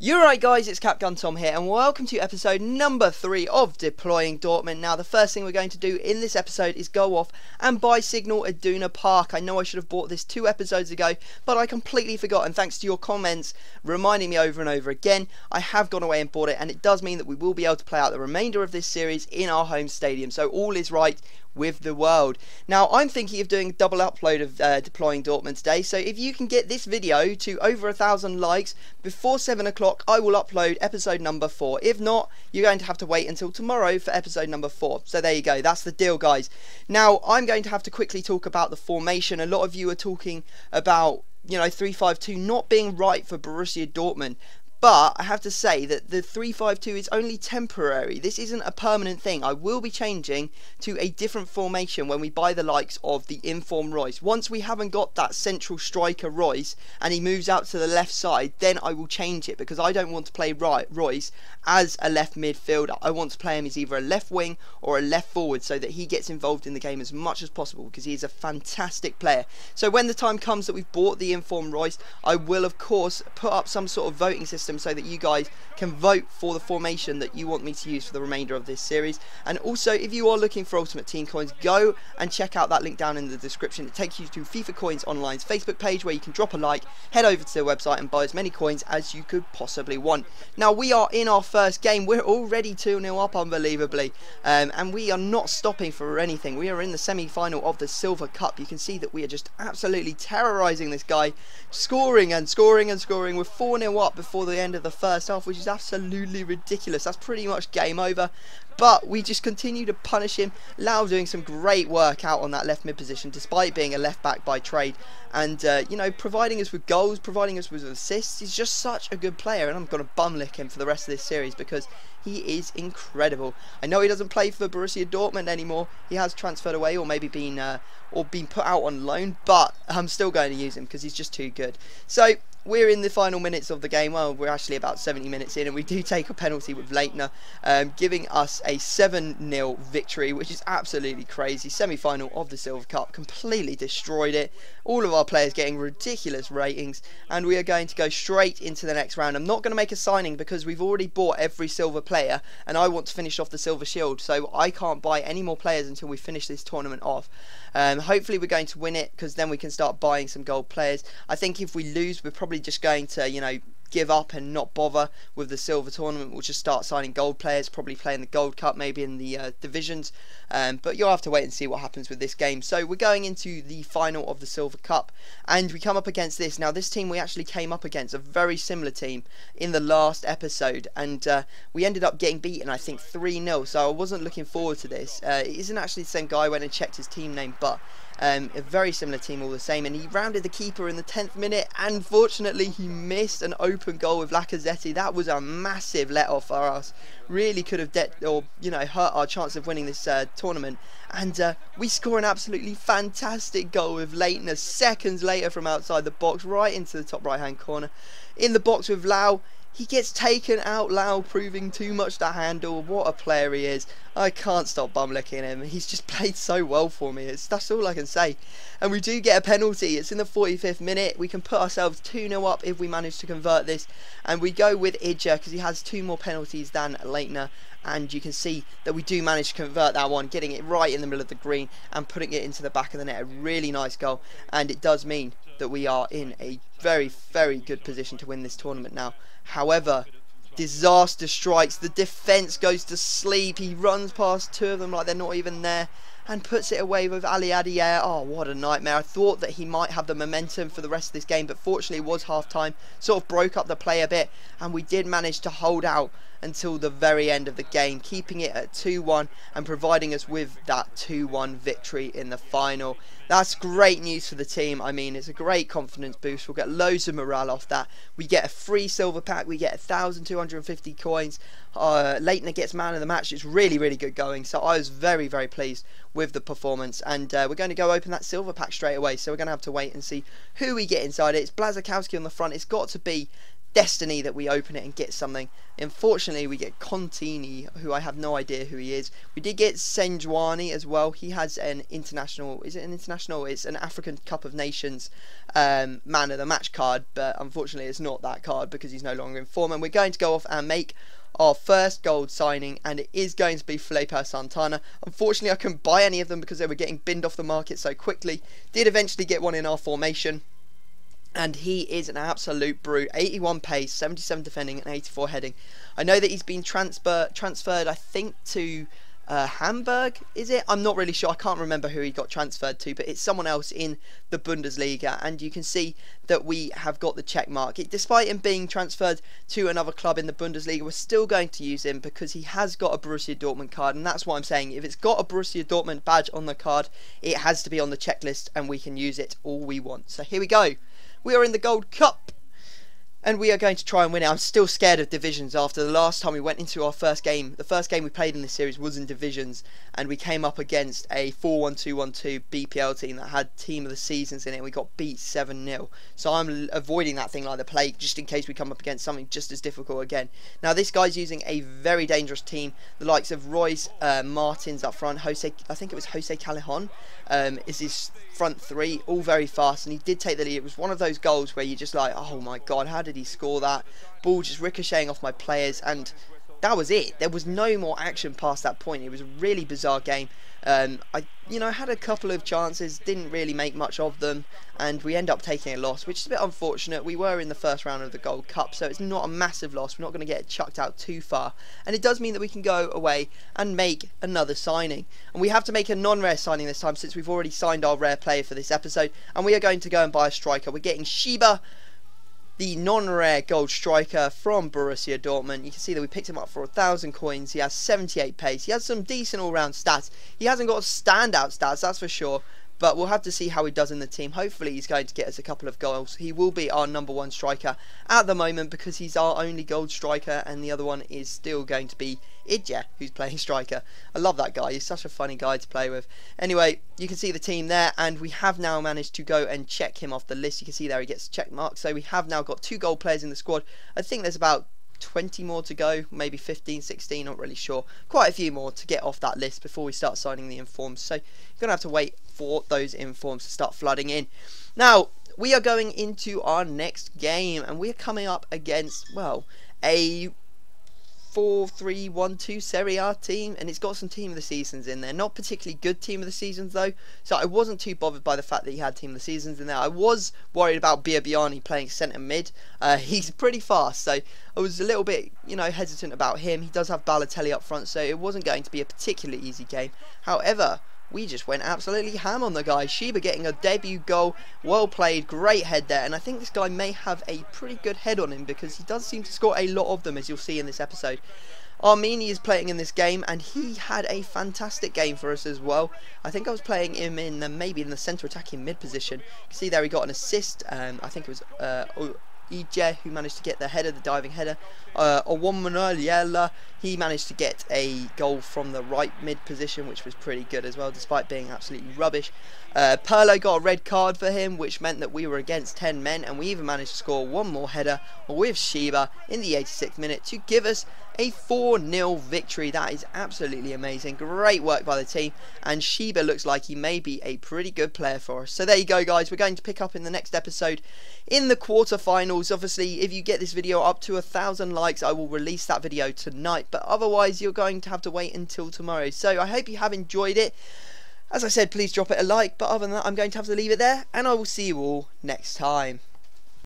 You're right guys, it's Capgun Tom here and welcome to episode number 3 of Deploying Dortmund. Now the first thing we're going to do in this episode is go off and buy Signal Iduna Park. I know I should have bought this 2 episodes ago, but I completely forgot, and thanks to your comments reminding me over and over again, I have gone away and bought it, and it does mean that we will be able to play out the remainder of this series in our home stadium, so all is right with the world. Now I'm thinking of doing a double upload of Deploying Dortmund today, so if you can get this video to over 1,000 likes before 7 o'clock, I will upload episode number 4. If not, you're going to have to wait until tomorrow for episode number 4. So there you go, that's the deal guys. Now I'm going to have to quickly talk about the formation. A lot of you are talking about, you know, 3-5-2 not being right for Borussia Dortmund. But I have to say that the 3-5-2 is only temporary. This isn't a permanent thing. I will be changing to a different formation when we buy the likes of the informed Royce. Once we haven't got that central striker Royce and he moves out to the left side, then I will change it, because I don't want to play Royce as a left midfielder. I want to play him as either a left wing or a left forward, so that he gets involved in the game as much as possible, because he is a fantastic player. So when the time comes that we've bought the informed Royce, I will of course put up some sort of voting system so that you guys can vote for the formation that you want me to use for the remainder of this series. And also, if you are looking for Ultimate Team coins, go and check out that link down in the description. It takes you to FIFA Coins Online's Facebook page, where you can drop a like, head over to their website and buy as many coins as you could possibly want. Now we are in our first game. We're already 2-0 up unbelievably, and we are not stopping for anything. We are in the semi-final of the Silver Cup. You can see that we are just absolutely terrorising this guy, scoring and scoring and scoring. We're 4-0 up before the end of the first half, which is absolutely ridiculous. That's pretty much game over, but we just continue to punish him. Lau doing some great work out on that left mid position, despite being a left back by trade, and you know, providing us with goals, providing us with assists. He's just such a good player, and I'm going to bum lick him for the rest of this series because he is incredible. I know he doesn't play for Borussia Dortmund anymore. He has transferred away, or maybe been put out on loan, but I'm still going to use him because he's just too good. So we're in the final minutes of the game. Well, we're actually about 70 minutes in, and we do take a penalty with Leitner, giving us a 7-0 victory, which is absolutely crazy. Semi-final of the Silver Cup, completely destroyed it. All of our players getting ridiculous ratings, and we are going to go straight into the next round. I'm not going to make a signing because we've already bought every silver player, and I want to finish off the Silver Shield, so I can't buy any more players until we finish this tournament off. Hopefully we're going to win it, because then we can start buying some gold players. I think if we lose, we're probably just going to, you know, give up and not bother with the silver tournament. We'll just start signing gold players, probably playing the gold cup, maybe in the divisions, but you'll have to wait and see what happens with this game. So we're going into the final of the Silver Cup, and we come up against this. Now this team we actually came up against, a very similar team in the last episode, and we ended up getting beaten, I think 3-0, so I wasn't looking forward to this. It isn't actually the same guy. I went and checked his team name, but a very similar team all the same, and he rounded the keeper in the 10th minute. Unfortunately, he missed an open goal with Lacazette. That was a massive let-off for us. Really could have hurt our chance of winning this tournament. And we score an absolutely fantastic goal with Leitner seconds later from outside the box, right into the top right-hand corner. In the box with Lau. He gets taken out, Lau proving too much to handle. What a player he is. I can't stop bum licking him. He's just played so well for me. That's all I can say. And we do get a penalty. It's in the 45th minute. We can put ourselves 2-0 up if we manage to convert this. And we go with Idja because he has 2 more penalties than Leitner. And you can see that we do manage to convert that one, getting it right in the middle of the green and putting it into the back of the net. A really nice goal. And it does mean that we are in a very, very good position to win this tournament now. However, disaster strikes. The defence goes to sleep. He runs past 2 of them like they're not even there, and puts it away with Ali Adier. Oh, what a nightmare. I thought that he might have the momentum for the rest of this game, but fortunately it was half-time. Sort of broke up the play a bit, and we did manage to hold out until the very end of the game, keeping it at 2-1 and providing us with that 2-1 victory in the final. That's great news for the team. I mean, it's a great confidence boost. We'll get loads of morale off that. We get a free silver pack. We get 1,250 coins. Leitner gets man of the match. It's really, really good going. So I was very, very pleased with the performance. And we're going to go open that silver pack straight away. So we're going to have to wait and see who we get inside it. It's Blazakowski on the front. It's got to be destiny that we open it and get something. Unfortunately, we get Contini, who I have no idea who he is. We did get Senjuani as well. He has an international, is it an international? It's an African Cup of Nations man of the match card, but unfortunately it's not that card because he's no longer in form. And we're going to go off and make our first gold signing, and it is going to be Felipe Santana. Unfortunately, I couldn't buy any of them because they were getting binned off the market so quickly. Did eventually get one in our formation, and he is an absolute brute. 81 pace, 77 defending, and 84 heading. I know that he's been transferred, I think, to Hamburg, is it? I'm not really sure. I can't remember who he got transferred to, but it's someone else in the Bundesliga, and you can see that we have got the check mark. Despite him being transferred to another club in the Bundesliga, we're still going to use him because he has got a Borussia Dortmund card, and that's why I'm saying if it's got a Borussia Dortmund badge on the card, it has to be on the checklist, and we can use it all we want. So here we go. We are in the Gold Cup, and we are going to try and win it. I'm still scared of divisions after the last time we went into our first game. The first game we played in this series was in divisions, and we came up against a 4-1-2-1-2 BPL team that had Team of the Seasons in it, and we got beat 7-0. So I'm avoiding that thing like the plague, just in case we come up against something just as difficult again. Now this guy's using a very dangerous team. The likes of Royce Martins up front, I think it was Jose Callejon, is his front three, all very fast, and he did take the lead. It was one of those goals where you're just like, oh my god, how did he score that? Ball just ricocheting off my players, and that was it. There was no more action past that point. It was a really bizarre game. I had a couple of chances, didn't really make much of them, and we end up taking a loss, which is a bit unfortunate. We were in the first round of the Gold Cup, so it's not a massive loss. We're not going to get chucked out too far, and it does mean that we can go away and make another signing. And we have to make a non-rare signing this time, since we've already signed our rare player for this episode, and we are going to go and buy a striker. We're getting Shiba, the non-rare gold striker from Borussia Dortmund. You can see that we picked him up for 1,000 coins. He has 78 pace. He has some decent all-round stats. He hasn't got standout stats, that's for sure, but we'll have to see how he does in the team. Hopefully he's going to get us a couple of goals. He will be our #1 striker at the moment because he's our only gold striker, and the other one is still going to be Idje, who's playing striker. I love that guy. He's such a funny guy to play with. Anyway, you can see the team there, and we have now managed to go and check him off the list. You can see there he gets a check mark. So we have now got 2 gold players in the squad. I think there's about 20 more to go, maybe 15, 16, not really sure. Quite a few more to get off that list before we start signing the informs. So you're going to have to wait for those informs to start flooding in. Now, we are going into our next game, and we're coming up against, well, a 4-3-1-2 Serie A team, and it's got some Team of the Seasons in there. Not particularly good Team of the Seasons though, so I wasn't too bothered by the fact that he had Team of the Seasons in there. I was worried about Biabiani playing centre mid. He's pretty fast, so I was a little bit, hesitant about him. He does have Balotelli up front, so it wasn't going to be a particularly easy game. However, we just went absolutely ham on the guy. Shiba getting a debut goal. Well played, great head there. And I think this guy may have a pretty good head on him because he does seem to score a lot of them, as you'll see in this episode. Armini is playing in this game, and he had a fantastic game for us as well. I think I was playing him in maybe in the centre attacking mid position. You can see there he got an assist. I think it was Ije who managed to get the header, the diving header. Owonmunaliela, he managed to get a goal from the right mid position, which was pretty good as well, despite being absolutely rubbish. Perlo got a red card for him, which meant that we were against 10 men, and we even managed to score one more header with Shiba in the 86th minute to give us a 4-0 victory. That is absolutely amazing. Great work by the team, and Shiba looks like he may be a pretty good player for us. So there you go, guys. We're going to pick up in the next episode in the quarterfinals. Obviously, if you get this video up to 1,000 likes, I will release that video tonight, but otherwise you're going to have to wait until tomorrow. So I hope you have enjoyed it. As I said, please drop it a like, but other than that, I'm going to have to leave it there, and I will see you all next time.